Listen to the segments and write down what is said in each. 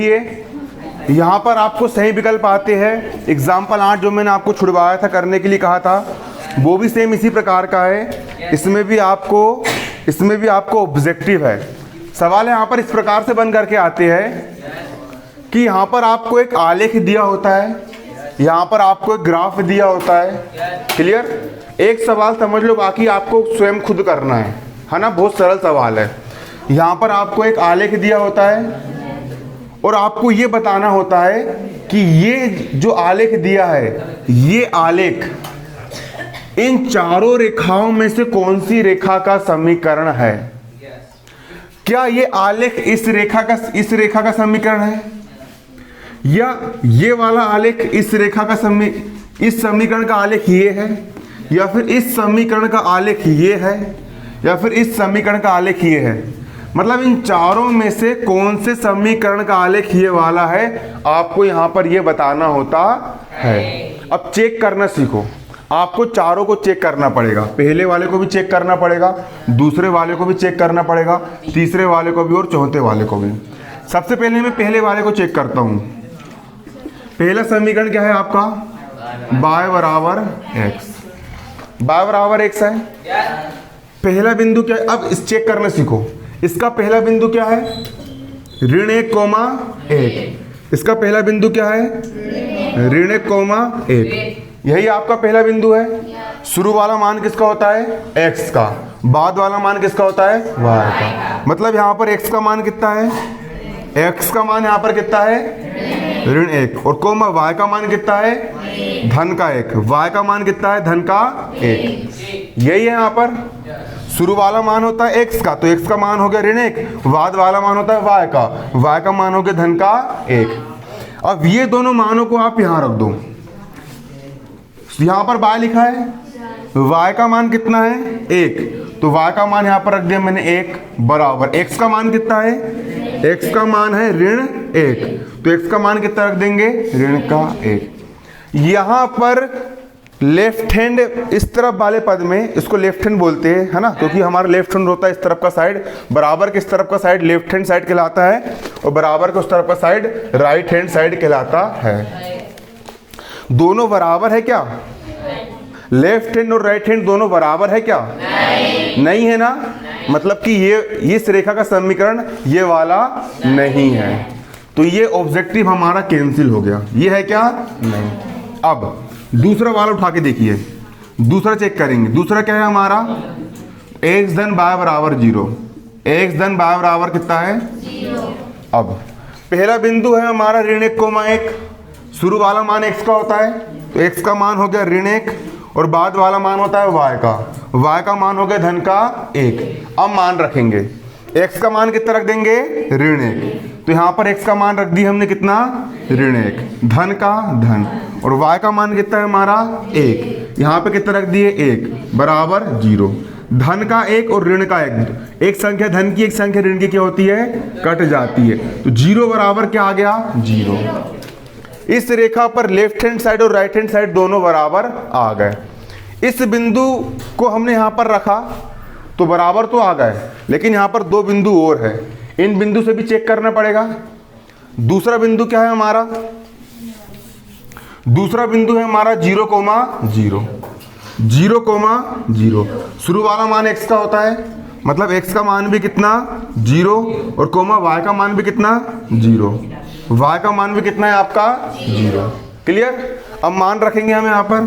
देखिए यहाँ पर आपको सही विकल्प आते हैं। एग्जाम्पल 8 जो मैंने आपको छुड़वाया था, करने के लिए कहा था, वो भी सेम इसी प्रकार का है। इसमें भी आपको ऑब्जेक्टिव है। सवाल यहाँ पर इस प्रकार से बन करके आते हैं कि यहाँ पर आपको एक आलेख दिया होता है, यहाँ पर आपको एक ग्राफ दिया होता है। क्लियर? एक सवाल समझ लो, बाकी आपको स्वयं खुद करना है ना। बहुत सरल सवाल है। यहाँ पर आपको एक आलेख दिया होता है और आपको ये बताना होता है कि ये जो आलेख दिया है, ये आलेख इन चारों रेखाओं में से कौन सी रेखा का समीकरण है। क्या ये आलेख इस रेखा का समीकरण है, या ये वाला आलेख इस रेखा का इस समीकरण का आलेख ये है, या फिर इस समीकरण का आलेख ये है, या फिर इस समीकरण का आलेख ये है। मतलब इन चारों में से कौन से समीकरण का आलेख ये वाला है, आपको यहाँ पर ये बताना होता है। अब चेक करना सीखो। आपको चारों को चेक करना पड़ेगा। पहले वाले को भी चेक करना पड़ेगा, दूसरे वाले को भी चेक करना पड़ेगा, तीसरे वाले को भी और चौथे वाले को भी। सबसे पहले मैं पहले वाले को चेक करता हूँ। पहला समीकरण क्या है आपका? y बराबर x है। पहला बिंदु क्या है? अब इस चेक करना सीखो। इसका पहला बिंदु क्या है? ऋण 1, 1। इसका पहला बिंदु क्या है? ऋण 1, 1। यही आपका पहला बिंदु है। शुरू वाला मान किसका होता है? x का। बाद वाला मान किसका होता है? y का। मतलब यहाँ पर x का मान कितना है? x का मान यहाँ पर कितना है? ऋण 1। और कोमा y का मान कितना है? धन का 1। y का मान कितना है? धन का 1। यही है यहाँ पर। शुरू वाला मान होता है x का, तो x का मान हो गया ऋण 1। बाद वाला मान होता है y का, y का मान हो गया धन का 1। अब ये दोनों मानों को आप यहाँ रख दो। यहाँ पर y लिखा है, y का मान कितना है? 1। तो y का मान यहाँ पर रख दिया मैंने 1 बराबर x का मान कितना है? x का मान है ऋण 1। तो x का मान कितना रख देंगे? ऋण का 1। यहाँ पर लेफ्ट हैंड इस तरफ वाले पद में इसको लेफ्ट हैंड बोलते हैं, है ना, क्योंकि हमारा लेफ्ट हैंड होता है इस तरफ का साइड। बराबर किस तरफ का साइड? लेफ्ट हैंड साइड कहलाता है, और बराबर को उस तरफ का साइड राइट हैंड साइड कहलाता है। दोनों बराबर है क्या? लेफ्ट हैंड और राइट हैंड दोनों बराबर है क्या? नहीं है ना। मतलब कि ये इस रेखा का समीकरण ये वाला नहीं है, तो ये ऑब्जेक्टिव हमारा कैंसिल हो गया। ये है क्या? नहीं। अब दूसरा वाला उठा के देखिए, दूसरा चेक करेंगे। दूसरा क्या है हमारा? x धन y बराबर 0। x धन y बराबर कितना है? 0। अब पहला बिंदु है हमारा ऋण 1, 1। शुरू वाला मान x का होता है, तो x का मान हो गया ऋण 1, और बाद वाला मान होता है y का। y का मान हो गया धन का 1। अब मान रखेंगे, x का मान कितना रख देंगे? ऋण 1। तो यहाँ पर x का मान रख दी हमने कितना? ऋण 1। धन का धन, और y का मान कितना है हमारा? 1। यहाँ पे कितना रख दिए? 1 बराबर 0। धन का 1 और ऋण का 1, एक संख्या धन की एक संख्या ऋण की क्या होती है? कट जाती है। तो 0 बराबर क्या आ गया? 0। इस रेखा पर लेफ्ट हैंड साइड और राइट हैंड साइड दोनों बराबर आ गए। इस बिंदु को हमने यहाँ पर रखा तो बराबर तो आ गए, लेकिन यहाँ पर 2 बिंदु और है। इन बिंदु से भी चेक करना पड़ेगा। दूसरा बिंदु क्या है हमारा? दूसरा बिंदु है हमारा 0, 0। 0, शुरू वाला मान x का होता है, मतलब x का मान भी कितना? 0, और कोमा y का मान भी कितना? 0। y का मान भी कितना है आपका? 0। क्लियर? अब मान रखेंगे हम यहाँ पर,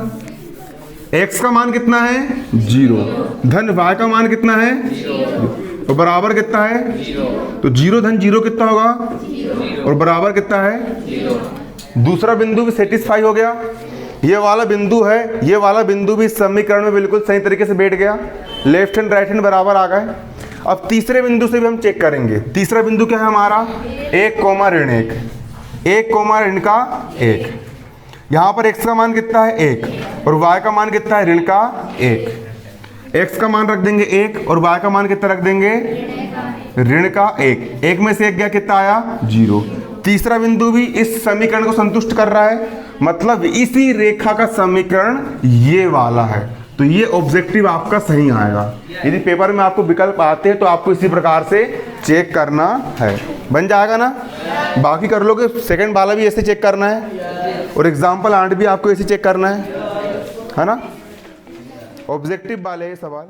x का मान कितना है? 0। धन y का मान कितना है? 0। तो बराबर कितना है? 0। तो 0 धन 0 कितना होगा? 0। और बराबर कितना है? 0। दूसरा बिंदु भी सेटिस्फाई हो गया। ये वाला बिंदु है, ये वाला बिंदु भी इस समीकरण में बिल्कुल सही तरीके से बैठ गया। लेफ्ट हैंड राइट हैंड बराबर आ गए। अब तीसरे बिंदु से भी हम चेक करेंगे। तीसरा बिंदु क्या है हमारा? 1, ऋण 1। 1, ऋण का 1। यहाँ पर x का मान कितना है? 1, और y का मान कितना है? ऋण का 1। x का मान रख देंगे 1, और y का मान कितना रख देंगे? ऋण का 1। 1 में से 1 गया, कितना आया? 0। तीसरा बिंदु भी इस समीकरण को संतुष्ट कर रहा है, मतलब इसी रेखा का समीकरण ये वाला है। तो ये ऑब्जेक्टिव आपका सही आएगा। यदि पेपर में आपको विकल्प आते हैं तो आपको इसी प्रकार से चेक करना है। बन जाएगा ना? बाकी कर लोगे, सेकंड वाला भी ऐसे चेक करना है और एग्जाम्पल 8 भी आपको ऐसे चेक करना है ना। ऑब्जेक्टिव वाले ये सवाल